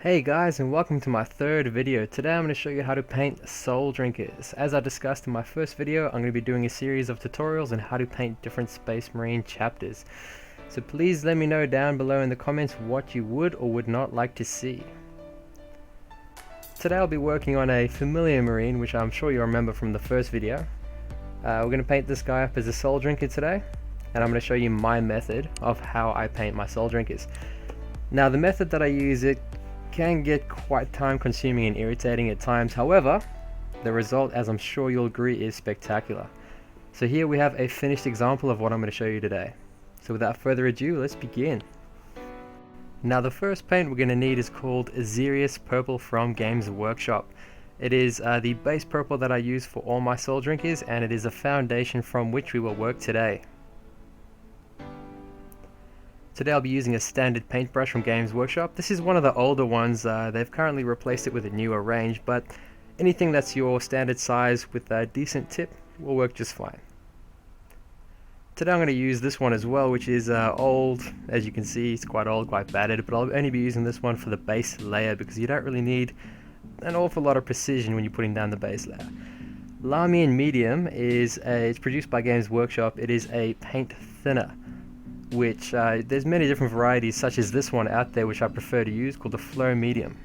Hey guys, and welcome to my third video. Today I'm going to show you how to paint soul drinkers. As I discussed in my first video, I'm going to be doing a series of tutorials on how to paint different Space Marine chapters. So please let me know down below in the comments what you would or would not like to see. Today I'll be working on a familiar Marine, which I'm sure you remember from the first video. We're going to paint this guy up as a soul drinker today, and I'm going to show you my method of how I paint my soul drinkers. Now the method that I use, it can get quite time consuming and irritating at times. However, the result, as I'm sure you'll agree, is spectacular. So here we have a finished example of what I'm going to show you today. So without further ado, let's begin. Now the first paint we're going to need is called Azirius Purple from Games Workshop. It is the base purple that I use for all my soul drinkers, and it is a foundation from which we will work today. Today I'll be using a standard paintbrush from Games Workshop. This is one of the older ones. They've currently replaced it with a newer range, but anything that's your standard size with a decent tip will work just fine. Today I'm going to use this one as well, which is old. As you can see, it's quite old, quite battered, but I'll only be using this one for the base layer because you don't really need an awful lot of precision when you're putting down the base layer. Lamian Medium it's produced by Games Workshop. It is a paint thinner, which there's many different varieties such as this one out there which I prefer to use, called the Flow Medium.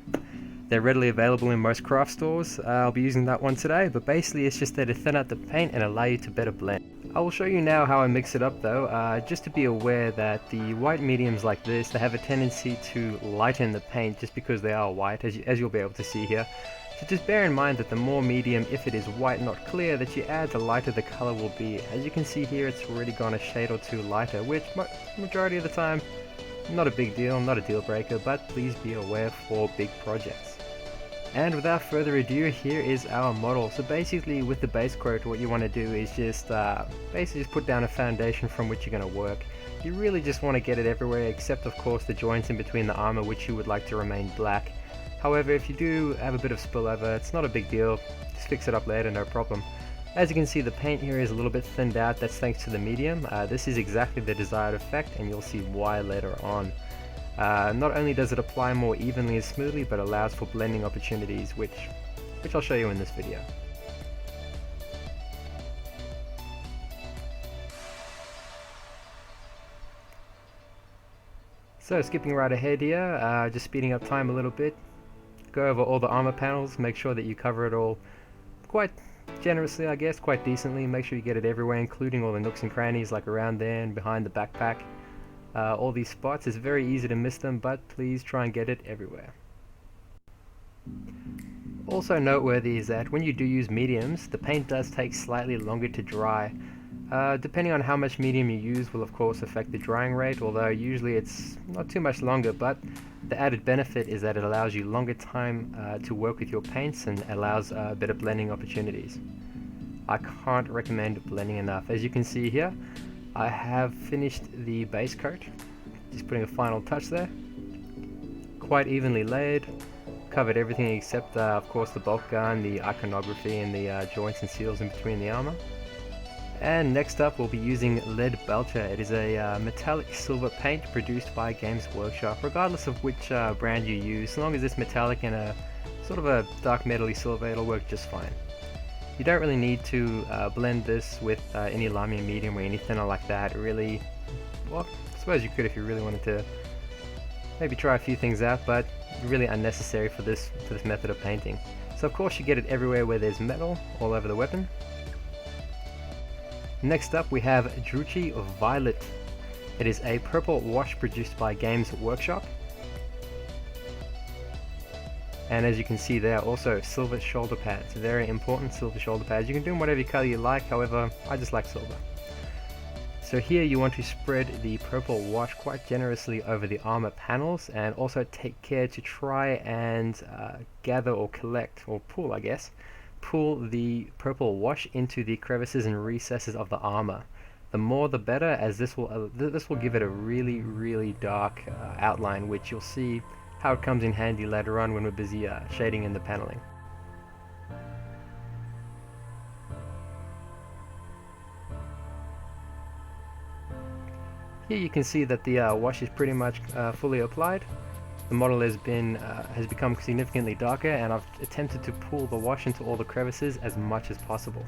They're readily available in most craft stores. I'll be using that one today, but basically it's just there to thin out the paint and allow you to better blend. I will show you now how I mix it up though, just to be aware that the white mediums like this, they have a tendency to lighten the paint just because they are white, as you'll be able to see here. So just bear in mind that the more medium, if it is white not clear, that you add, the lighter the color will be. As you can see here, it's already gone a shade or two lighter, which majority of the time, not a big deal, not a deal breaker, but please be aware for big projects. And without further ado, here is our model. So basically with the base coat, what you want to do is just basically just put down a foundation from which you're going to work. You really just want to get it everywhere, except of course the joints in between the armor, which you would like to remain black. However, if you do have a bit of spillover, it's not a big deal, just fix it up later, no problem. As you can see, the paint here is a little bit thinned out. That's thanks to the medium. This is exactly the desired effect, and you'll see why later on. Not only does it apply more evenly and smoothly, but allows for blending opportunities, which I'll show you in this video. So skipping right ahead here, just speeding up time a little bit. Go over all the armor panels, make sure that you cover it all quite generously, I guess, quite decently. Make sure you get it everywhere, including all the nooks and crannies like around there and behind the backpack. All these spots, it's very easy to miss them, but please try and get it everywhere. Also noteworthy is that when you do use mediums, the paint does take slightly longer to dry. Depending on how much medium you use will of course affect the drying rate, although usually it's not too much longer, but the added benefit is that it allows you longer time to work with your paints and allows better blending opportunities. I can't recommend blending enough. As you can see here, I have finished the base coat, just putting a final touch there. Quite evenly layered, covered everything except of course the bolt gun, the iconography and the joints and seals in between the armor. And next up we'll be using Lead Belcher. It is a metallic silver paint produced by Games Workshop. Regardless of which brand you use, as long as it's metallic and a sort of a dark metal-y silver, it'll work just fine. You don't really need to blend this with any Lamian medium or any thinner like that. Really, well, I suppose you could if you really wanted to maybe try a few things out, but really unnecessary for this method of painting. So of course you get it everywhere where there's metal, all over the weapon. Next up we have Druchii Violet. It is a purple wash produced by Games Workshop. And as you can see there, also silver shoulder pads. Very important, silver shoulder pads. You can do them whatever color you like, however, I just like silver. So here you want to spread the purple wash quite generously over the armor panels, and also take care to try and gather or collect, or pull I guess, pull the purple wash into the crevices and recesses of the armor. The more the better, as this will give it a really dark outline, which you'll see how it comes in handy later on when we're busy shading in the paneling. Here you can see that the wash is pretty much fully applied. The model has become significantly darker, and I've attempted to pull the wash into all the crevices as much as possible.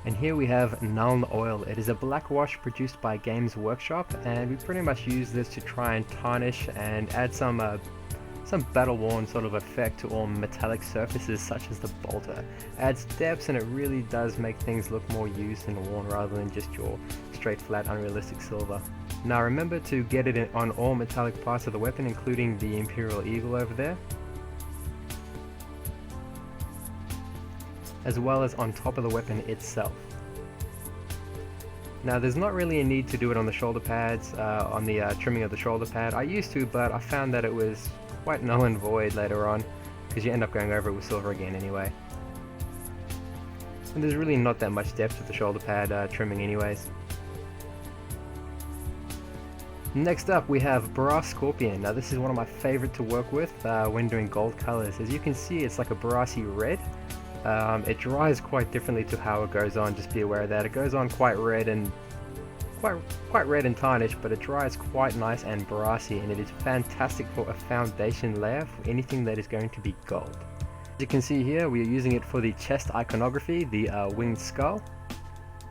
And here we have Nuln Oil. It is a black wash produced by Games Workshop, and we pretty much use this to try and tarnish and add some battle-worn sort of effect to all metallic surfaces such as the bolter. Adds depth, and it really does make things look more used and worn rather than just your straight flat unrealistic silver. Now remember to get it on all metallic parts of the weapon, including the Imperial Eagle over there, as well as on top of the weapon itself. Now there's not really a need to do it on the shoulder pads, on the trimming of the shoulder pad. I used to, but I found that it was quite null and void later on, because you end up going over it with silver again anyway. And there's really not that much depth with the shoulder pad trimming anyways. Next up we have Brass Scorpion. Now this is one of my favorite to work with when doing gold colors. As you can see, it's like a brassy red. It dries quite differently to how it goes on, just be aware of that. It goes on quite red and quite red and tarnished, but it dries quite nice and brassy, and it is fantastic for a foundation layer for anything that is going to be gold. As you can see here, we are using it for the chest iconography, the winged skull.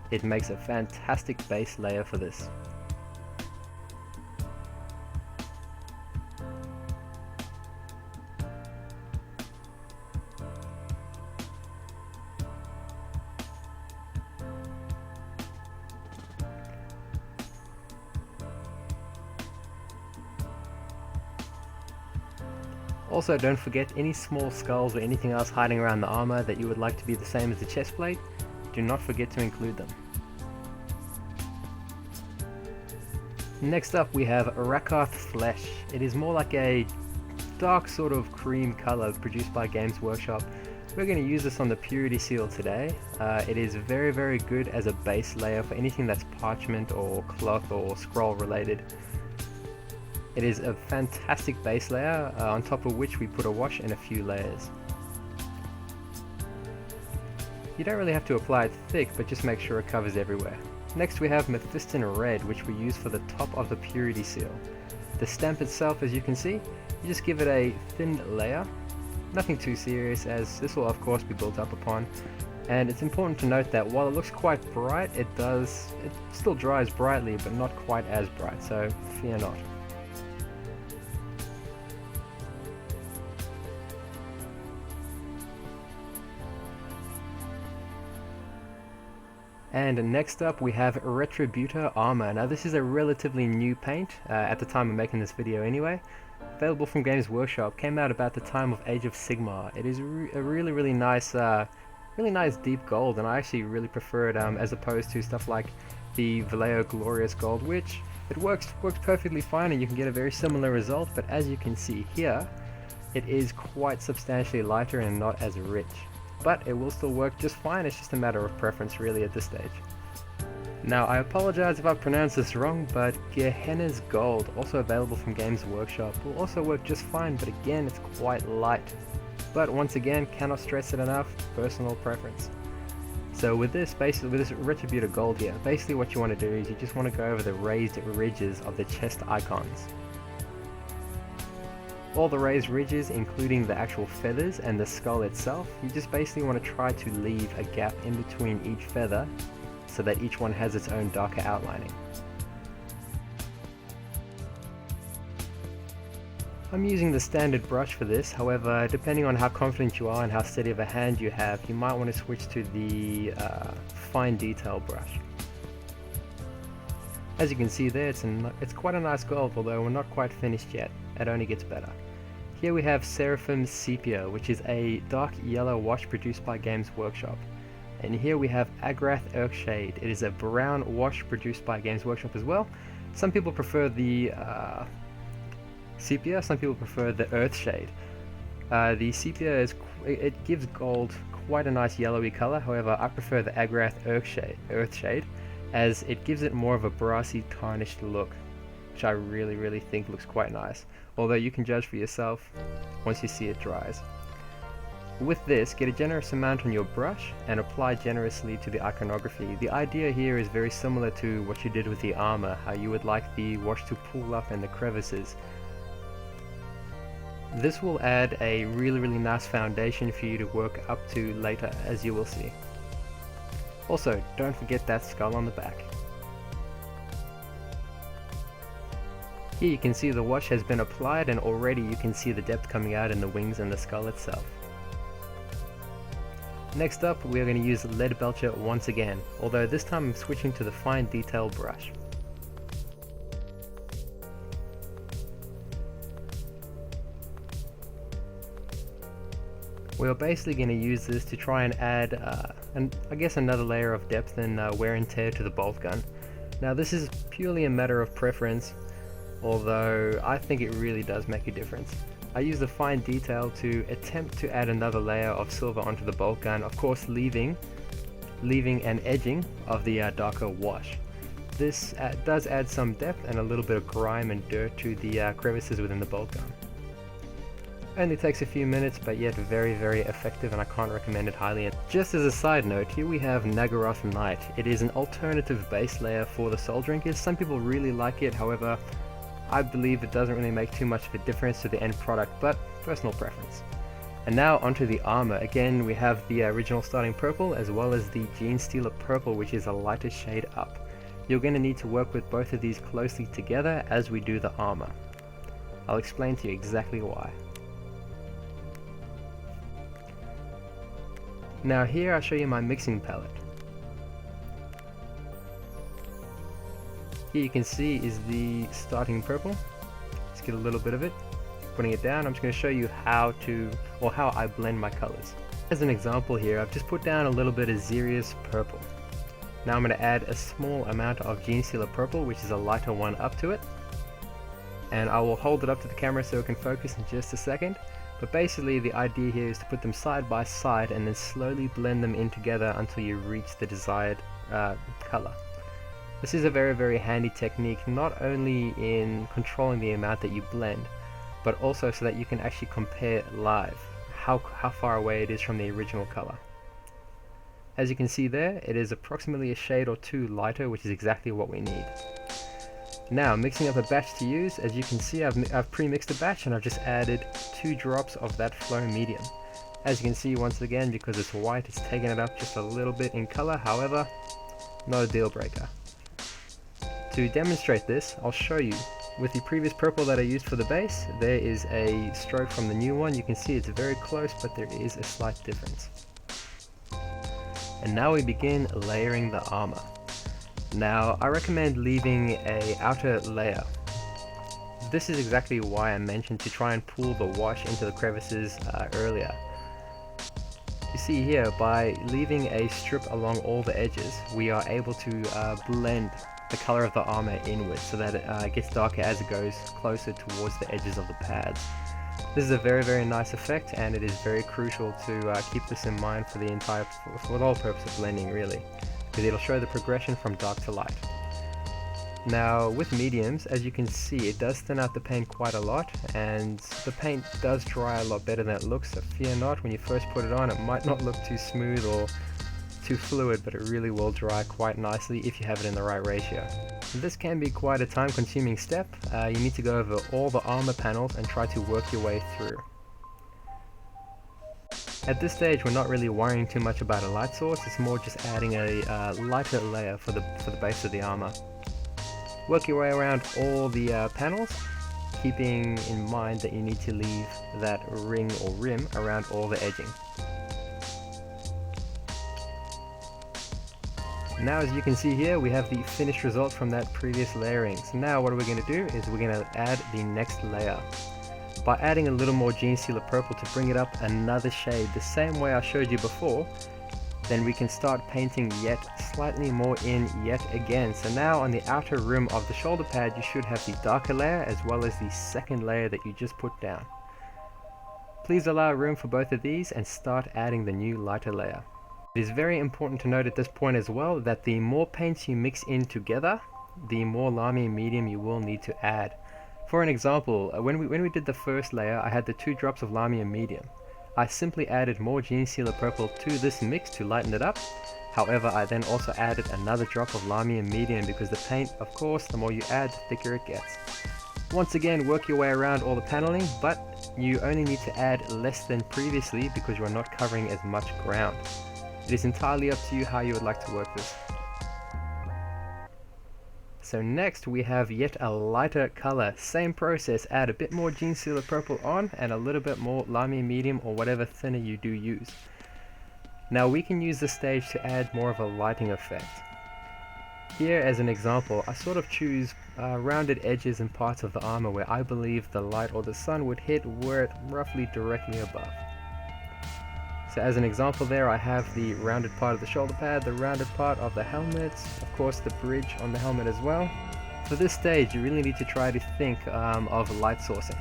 It makes a fantastic base layer for this. Also, don't forget any small skulls or anything else hiding around the armor that you would like to be the same as the chest plate. Do not forget to include them. Next up we have Rakath Flesh. It is more like a dark sort of cream color produced by Games Workshop. We're going to use this on the Purity Seal today. It is very good as a base layer for anything that's parchment or cloth or scroll related. It is a fantastic base layer, on top of which we put a wash and a few layers. You don't really have to apply it thick, but just make sure it covers everywhere. Next we have Mephiston Red, which we use for the top of the Purity Seal. The stamp itself, as you can see, you just give it a thin layer. Nothing too serious, as this will of course be built up upon. And it's important to note that while it looks quite bright, it still dries brightly, but not quite as bright, so fear not. And next up we have Retributor Armour. Now this is a relatively new paint, at the time of making this video anyway. Available from Games Workshop, came out about the time of Age of Sigmar. It is a really nice deep gold, and I actually really prefer it as opposed to stuff like the Vallejo Glorious Gold, which it works perfectly fine and you can get a very similar result, but as you can see here, it is quite substantially lighter and not as rich. But it will still work just fine, it's just a matter of preference really at this stage. Now I apologize if I pronounced this wrong, but Gehenna's Gold, also available from Games Workshop, will also work just fine, but again it's quite light. But once again, cannot stress it enough, personal preference. So with this Retributor Gold here, basically what you want to do is you just want to go over the raised ridges of the chest icons. All the raised ridges, including the actual feathers and the skull itself, you just basically want to try to leave a gap in between each feather so that each one has its own darker outlining. I'm using the standard brush for this, however, depending on how confident you are and how steady of a hand you have, you might want to switch to the fine detail brush. As you can see there, it's quite a nice gold, although we're not quite finished yet. It only gets better. Here we have Seraphim Sepia, which is a dark yellow wash produced by Games Workshop. And here we have Agrath Earthshade. It is a brown wash produced by Games Workshop as well. Some people prefer the Sepia, some people prefer the Earthshade. The Sepia it gives gold quite a nice yellowy color, however I prefer the Agrath Earthshade as it gives it more of a brassy tarnished look, which I really think looks quite nice, although you can judge for yourself once you see it dries. With this, get a generous amount on your brush and apply generously to the iconography. The idea here is very similar to what you did with the armor, how you would like the wash to pull up in the crevices. This will add a really nice foundation for you to work up to later, as you will see. Also, don't forget that skull on the back. Here you can see the wash has been applied, and already you can see the depth coming out in the wings and the skull itself. Next up, we are going to use Lead Belcher once again, although this time I'm switching to the fine detail brush. We are basically going to use this to try and add, I guess, another layer of depth and wear and tear to the bolt gun. Now this is purely a matter of preference, although I think it really does make a difference. I use the fine detail to attempt to add another layer of silver onto the bolt gun, of course leaving an edging of the darker wash. This does add some depth and a little bit of grime and dirt to the crevices within the bolt gun. Only takes a few minutes, but yet very effective, and I can't recommend it highly. Just as a side note, here we have Nagaroth Knight. It is an alternative base layer for the Soul Drinkers. Some people really like it, however, I believe it doesn't really make too much of a difference to the end product, but personal preference. And now onto the armor. Again, we have the original starting purple as well as the Gene Stealer purple, which is a lighter shade up. You're going to need to work with both of these closely together as we do the armor. I'll explain to you exactly why. Now here I'll show you my mixing palette. Here you can see is the starting purple. Let's get a little bit of it. Putting it down, I'm just going to show you how I blend my colors. As an example here, I've just put down a little bit of Xerius purple. Now I'm going to add a small amount of Gene Stealer purple, which is a lighter one, up to it. And I will hold it up to the camera so it can focus in just a second. But basically the idea here is to put them side by side and then slowly blend them in together until you reach the desired color. This is a very handy technique, not only in controlling the amount that you blend, but also so that you can actually compare live how far away it is from the original color. As you can see there, it is approximately a shade or two lighter, which is exactly what we need. Now, mixing up a batch to use. As you can see, I've pre-mixed a batch and I've just added 2 drops of that flow medium. As you can see, once again, because it's white, it's taken it up just a little bit in color, however, not a deal breaker. To demonstrate this, I'll show you. With the previous purple that I used for the base, there is a stroke from the new one. You can see it's very close, but there is a slight difference. And now we begin layering the armor. Now, I recommend leaving an outer layer. This is exactly why I mentioned to try and pull the wash into the crevices earlier. You see here, by leaving a strip along all the edges, we are able to blend the color of the armor inwards so that it gets darker as it goes closer towards the edges of the pads. This is a very nice effect, and it is very crucial to keep this in mind for the whole purpose of blending, really, because it'll show the progression from dark to light. Now with mediums, as you can see, it does thin out the paint quite a lot, and the paint does dry a lot better than it looks, so fear not. When you first put it on, it might not look too smooth or too fluid, but it really will dry quite nicely if you have it in the right ratio. This can be quite a time-consuming step. You need to go over all the armor panels and try to work your way through. At this stage, we're not really worrying too much about a light source. It's more just adding a lighter layer for the base of the armor. Work your way around all the panels, keeping in mind that you need to leave that ring or rim around all the edging. Now, as you can see here, we have the finished result from that previous layering. So now what we're going to do is we're going to add the next layer. By adding a little more Gene Stealer purple to bring it up another shade, the same way I showed you before, then we can start painting yet slightly more in yet again. So now on the outer rim of the shoulder pad, you should have the darker layer as well as the second layer that you just put down. Please allow room for both of these and start adding the new lighter layer. It is very important to note at this point as well that the more paints you mix in together, the more Lamy medium you will need to add. For an example, when we did the first layer, I had the 2 drops of Lamy medium. I simply added more Gene Sealer Purple to this mix to lighten it up. However, I then also added another drop of Lamy and Medium because the paint, of course, the more you add, the thicker it gets. Once again, work your way around all the paneling, but you only need to add less than previously because you are not covering as much ground. It is entirely up to you how you would like to work this. So next we have yet a lighter color. Same process, add a bit more Gene Sealer Purple on and a little bit more Lamy Medium or whatever thinner you do use. Now we can use this stage to add more of a lighting effect. Here as an example, I sort of choose rounded edges and parts of the armor where I believe the light or the sun would hit where it roughly directly above. So as an example there, I have the rounded part of the shoulder pad, the rounded part of the helmet, of course the bridge on the helmet as well. For this stage, you really need to try to think of light sourcing.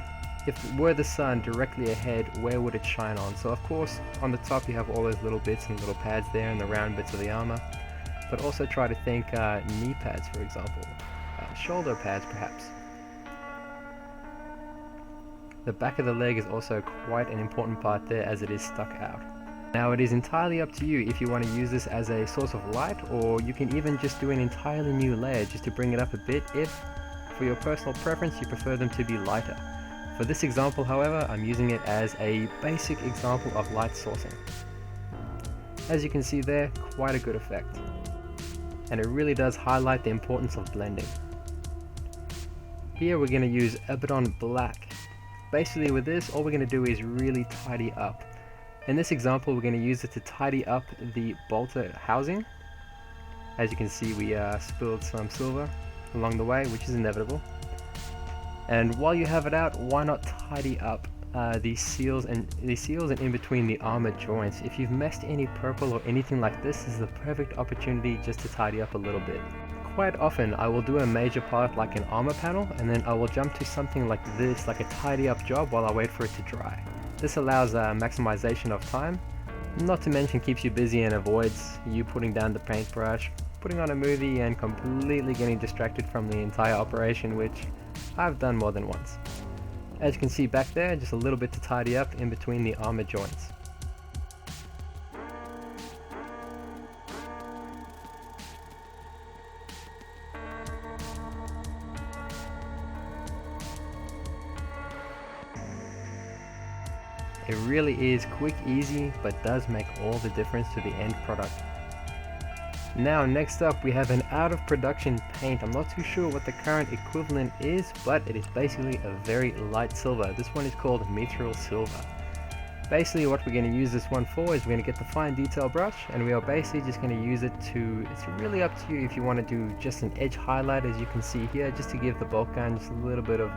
If were the sun directly ahead, where would it shine on? So of course, on the top you have all those little bits and little pads there and the round bits of the armor. But also try to think knee pads, for example, shoulder pads perhaps. The back of the leg is also quite an important part there as it is stuck out. Now it is entirely up to you if you want to use this as a source of light, or you can even just do an entirely new layer just to bring it up a bit if, for your personal preference, you prefer them to be lighter. For this example, however, I'm using it as a basic example of light sourcing. As you can see there, quite a good effect. And it really does highlight the importance of blending. Here we're going to use Abaddon Black. Basically with this, all we're going to do is really tidy up. In this example, we're going to use it to tidy up the bolter housing. As you can see, we spilled some silver along the way, which is inevitable. And while you have it out, why not tidy up the seals and in between the armor joints? If you've messed any purple or anything like this, this is the perfect opportunity just to tidy up a little bit. Quite often I will do a major part like an armor panel, and then I will jump to something like this, like a tidy up job, while I wait for it to dry. This allows maximization of time, not to mention keeps you busy and avoids you putting down the paintbrush, putting on a movie and completely getting distracted from the entire operation, which I've done more than once. As you can see back there, just a little bit to tidy up in between the armor joints. It really is quick, easy, but does make all the difference to the end product. Now next up we have an out of production paint. I'm not too sure what the current equivalent is, but it is basically a very light silver. This one is called Mithril Silver. Basically what we're going to use this one for is we're going to get the fine detail brush, and we are basically just going to use it to, it's really up to you if you want to do just an edge highlight, as you can see here, just to give the bolt gun just a little bit of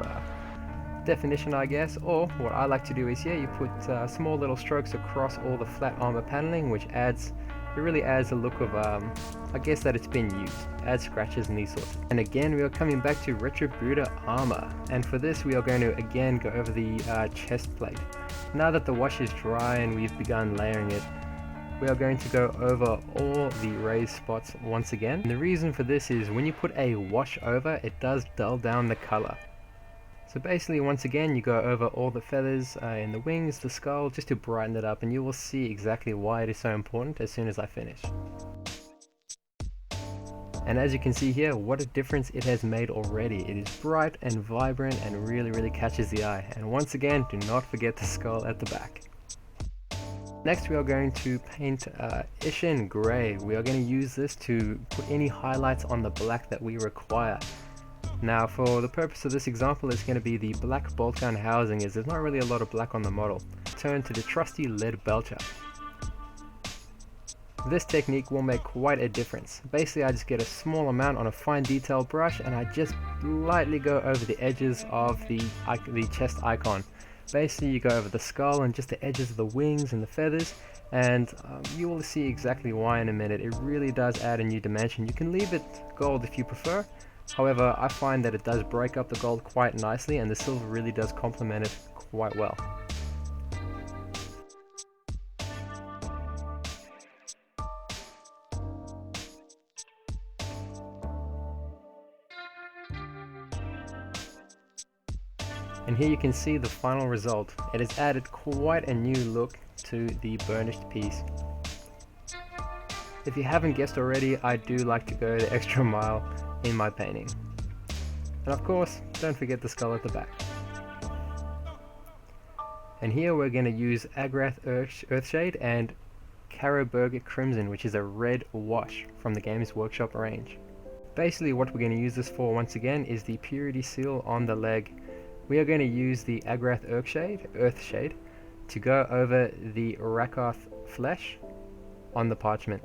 definition, I guess. Or what I like to do is, you put small little strokes across all the flat armor paneling, which adds, it really adds a look of, I guess that it's been used, adds scratches and these sorts. And again, we are coming back to Retributor armor, and for this we are going to again go over the chest plate. Now that the wash is dry and we've begun layering it, we are going to go over all the raised spots once again. And the reason for this is when you put a wash over, it does dull down the color. So basically, once again, you go over all the feathers in the wings, the skull, just to brighten it up, and you will see exactly why it is so important as soon as I finish. And as you can see here, what a difference it has made already. It is bright and vibrant and really catches the eye. And once again, do not forget the skull at the back. Next we are going to paint Eshin Grey. We are going to use this to put any highlights on the black that we require. Now for the purpose of this example, it's going to be the black bolt gun housing, as there's not really a lot of black on the model. Turn to the trusty lead belcher. This technique will make quite a difference. Basically I just get a small amount on a fine detail brush and I just lightly go over the edges of the chest icon. Basically you go over the skull and just the edges of the wings and the feathers, and you will see exactly why in a minute. It really does add a new dimension. You can leave it gold if you prefer. However, I find that it does break up the gold quite nicely, and the silver really does complement it quite well. And here you can see the final result. It has added quite a new look to the burnished piece. If you haven't guessed already, I do like to go the extra mile in my painting. And of course, don't forget the skull at the back. And here we're going to use Agrath Earthshade and Carroburg Crimson, which is a red wash from the Games Workshop range. Basically what we're going to use this for once again is the purity seal on the leg. We are going to use the Agrath Earthshade to go over the Rakarth flesh on the parchment.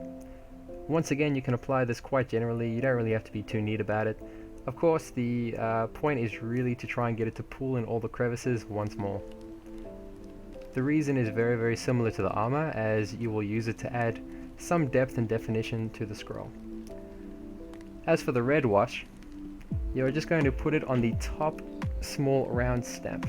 Once again, you can apply this quite generally, you don't really have to be too neat about it. Of course, the point is really to try and get it to pull in all the crevices once more. The reason is very, very similar to the armor, as you will use it to add some depth and definition to the scroll. As for the red wash, you're just going to put it on the top small round stamp.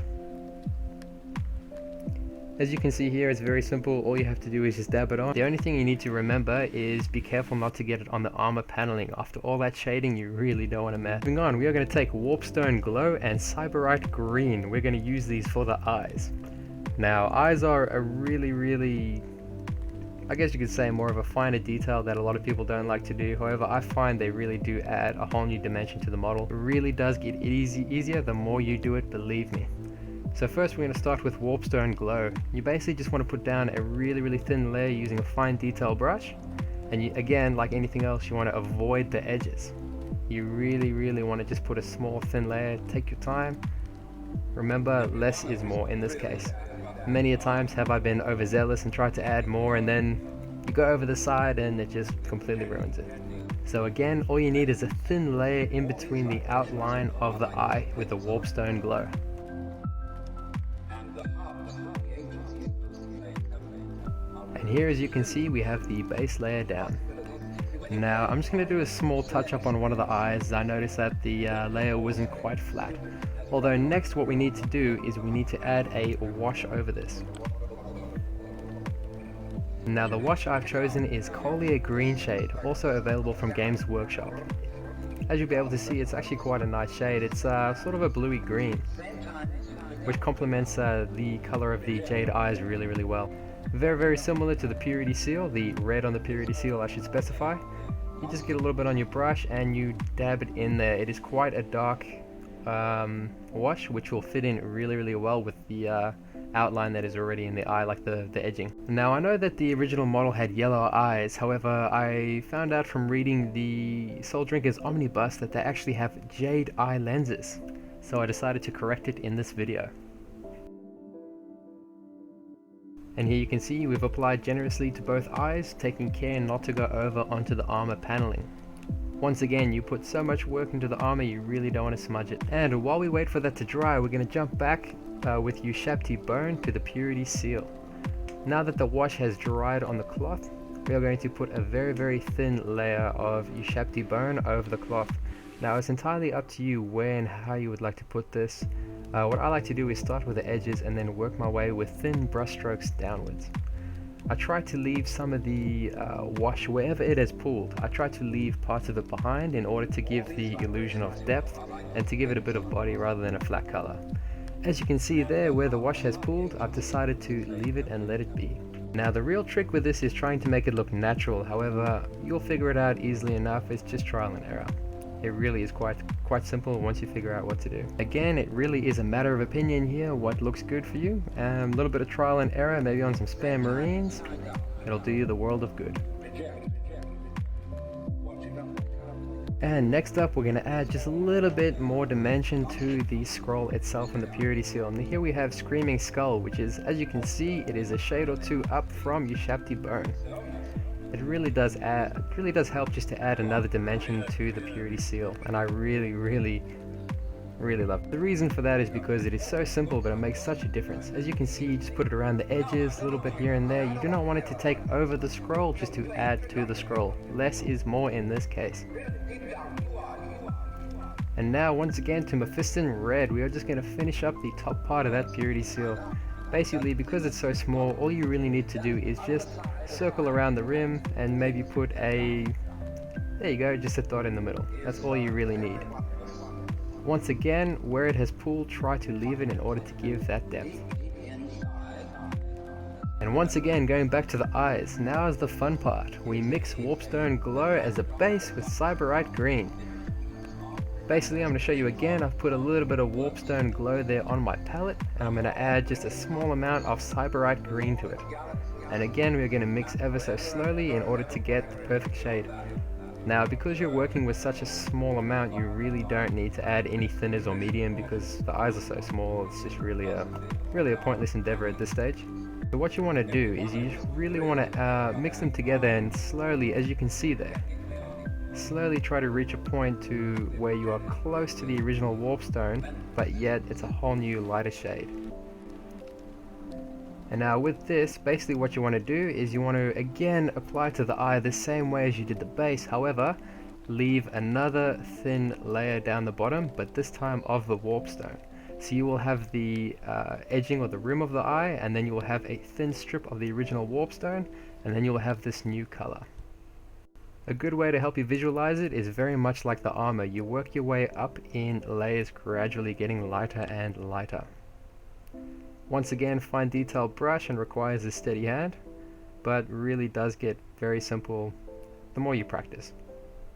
As you can see here, it's very simple. All you have to do is just dab it on. The only thing you need to remember is be careful not to get it on the armor paneling. After all that shading, you really don't want to mess. Moving on, we are going to take Warpstone Glow and Cyberite Green. We're going to use these for the eyes. Now, eyes are a really, I guess you could say, more of a finer detail that a lot of people don't like to do. However, I find they really do add a whole new dimension to the model. It really does get easier the more you do it, believe me. So first we're going to start with Warpstone Glow. You basically just want to put down a really thin layer using a fine detail brush. And you, again, like anything else, you want to avoid the edges. You really want to just put a small thin layer. Take your time. Remember, less is more in this case. Many a times have I been overzealous and tried to add more, and then you go over the side and it just completely ruins it. So again, all you need is a thin layer in between the outline of the eye with the Warpstone Glow. And here, as you can see, we have the base layer down. Now I'm just going to do a small touch up on one of the eyes. I noticed that the layer wasn't quite flat. Although next what we need to do is we need to add a wash over this. Now the wash I've chosen is Collier Green Shade, also available from Games Workshop. As you'll be able to see, it's actually quite a nice shade. It's sort of a bluey green, which complements the color of the jade eyes really well. Very similar to the purity seal, the red on the purity seal I should specify. You just get a little bit on your brush and you dab it in there. It is quite a dark wash, which will fit in really well with the outline that is already in the eye, like the edging. Now I know that the original model had yellow eyes, however I found out from reading the Soul Drinker's Omnibus that they actually have jade eye lenses, so I decided to correct it in this video. And here you can see we've applied generously to both eyes, taking care not to go over onto the armor paneling. Once again, you put so much work into the armor, you really don't want to smudge it. And while we wait for that to dry, we're going to jump back with Ushabti Bone to the purity seal. Now that the wash has dried on the cloth, we are going to put a very thin layer of Ushabti Bone over the cloth. Now it's entirely up to you where and how you would like to put this. What I like to do is start with the edges and then work my way with thin brush strokes downwards. I try to leave some of the wash wherever it has pooled. I try to leave parts of it behind in order to give the illusion of depth and to give it a bit of body rather than a flat color. As you can see there, where the wash has pooled, I've decided to leave it and let it be. Now the real trick with this is trying to make it look natural. However, you'll figure it out easily enough. It's just trial and error. It really is quite simple once you figure out what to do. Again, it really is a matter of opinion here, what looks good for you. A little bit of trial and error, maybe on some spare marines, it'll do you the world of good. And next up, we're going to add just a little bit more dimension to the scroll itself and the purity seal. And here we have Screaming Skull, which is, as you can see, it is a shade or two up from Ushabti Bone. It really does help just to add another dimension to the purity seal, and I really love it. The reason for that is because it is so simple, but it makes such a difference. As you can see, you just put it around the edges, a little bit here and there. You do not want it to take over the scroll, just to add to the scroll. Less is more in this case. And now once again to Mephiston Red, we are just going to finish up the top part of that purity seal. Basically, because it's so small, all you really need to do is just circle around the rim and maybe put there you go, just a dot in the middle. That's all you really need. Once again, where it has pooled, try to leave it in order to give that depth. And once again, going back to the eyes, now is the fun part. We mix Warpstone Glow as a base with Cyberite Green. Basically, I'm going to show you again, I've put a little bit of Warpstone Glow there on my palette, and I'm going to add just a small amount of Cyberite Green to it. And again, we're going to mix ever so slowly in order to get the perfect shade. Now, because you're working with such a small amount, you really don't need to add any thinners or medium because the eyes are so small, it's just really a pointless endeavor at this stage. So what you want to do is you really want to mix them together and slowly, as you can see there, slowly try to reach a point to where you are close to the original Warpstone, but yet it's a whole new lighter shade. And now with this, basically what you want to do is you want to again apply to the eye the same way as you did the base, however, leave another thin layer down the bottom, but this time of the Warpstone. So you will have the edging or the rim of the eye, and then you will have a thin strip of the original Warpstone, and then you will have this new color. A good way to help you visualize it is very much like the armor. You work your way up in layers, gradually getting lighter and lighter. Once again, fine detail brush and requires a steady hand, but really does get very simple the more you practice.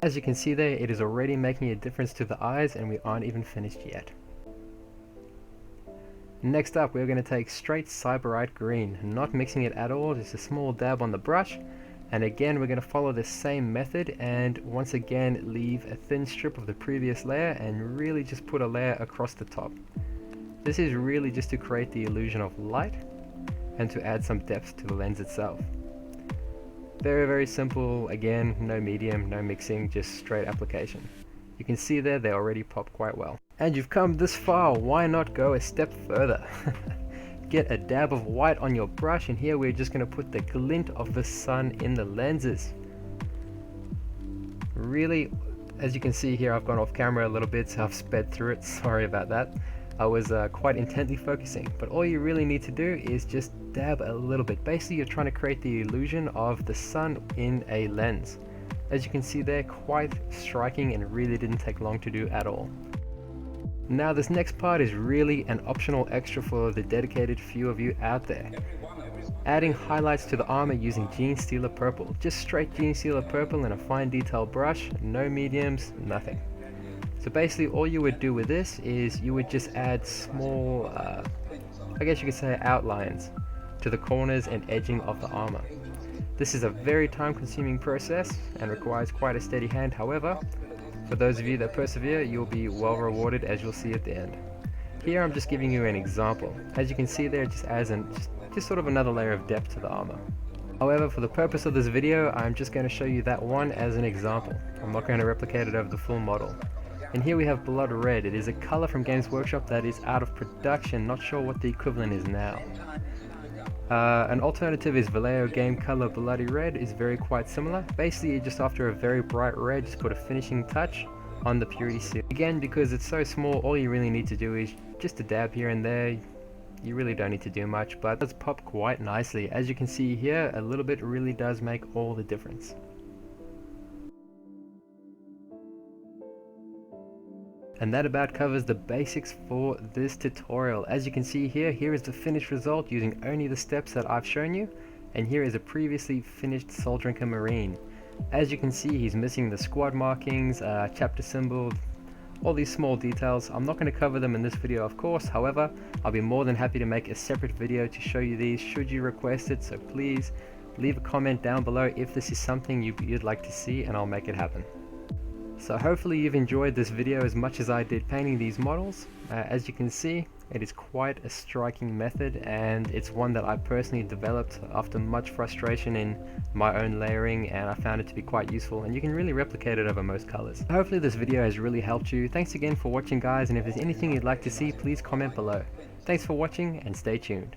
As you can see there, it is already making a difference to the eyes, and we aren't even finished yet. Next up, we're going to take straight Cyberite Green, not mixing it at all, just a small dab on the brush. And again, we're going to follow the same method and once again leave a thin strip of the previous layer and really just put a layer across the top. This is really just to create the illusion of light and to add some depth to the lens itself. Very simple, again, no medium, no mixing, just straight application. You can see there they already pop quite well. And you've come this far, why not go a step further? Get a dab of white on your brush, and here we're just going to put the glint of the sun in the lenses. Really, as you can see here, I've gone off camera a little bit, so I've sped through it, sorry about that. I was quite intently focusing, but all you really need to do is just dab a little bit. Basically, you're trying to create the illusion of the sun in a lens. As you can see there, quite striking and really didn't take long to do at all. Now this next part is really an optional extra for the dedicated few of you out there. Adding highlights to the armor using Genestealer Purple. Just straight Genestealer Purple and a fine detail brush, no mediums, nothing. So basically all you would do with this is you would just add small, I guess you could say outlines to the corners and edging of the armor. This is a very time consuming process and requires quite a steady hand, however, for those of you that persevere, you'll be well rewarded as you'll see at the end. Here I'm just giving you an example. As you can see there, it just adds just sort of another layer of depth to the armor. However, for the purpose of this video, I'm just going to show you that one as an example. I'm not going to replicate it over the full model. And here we have Blood Red. It is a color from Games Workshop that is out of production, not sure what the equivalent is now. An alternative is Vallejo Game Color Bloody Red, is very quite similar. Basically, just after a very bright red, just put a finishing touch on the purity seal. Again, because it's so small, all you really need to do is just a dab here and there. You really don't need to do much, but it does pop quite nicely. As you can see here, a little bit really does make all the difference. And that about covers the basics for this tutorial. As you can see here, here is the finished result using only the steps that I've shown you, and here is a previously finished Soul Drinker Marine. As you can see, he's missing the squad markings, chapter symbol, all these small details. I'm not going to cover them in this video, of course. However, I'll be more than happy to make a separate video to show you these should you request it, so please leave a comment down below if this is something you'd like to see, and I'll make it happen. So hopefully you've enjoyed this video as much as I did painting these models. As you can see, it is quite a striking method, and it's one that I personally developed after much frustration in my own layering, and I found it to be quite useful, and you can really replicate it over most colors. Hopefully this video has really helped you. Thanks again for watching, guys, and if there's anything you'd like to see, please comment below. Thanks for watching and stay tuned.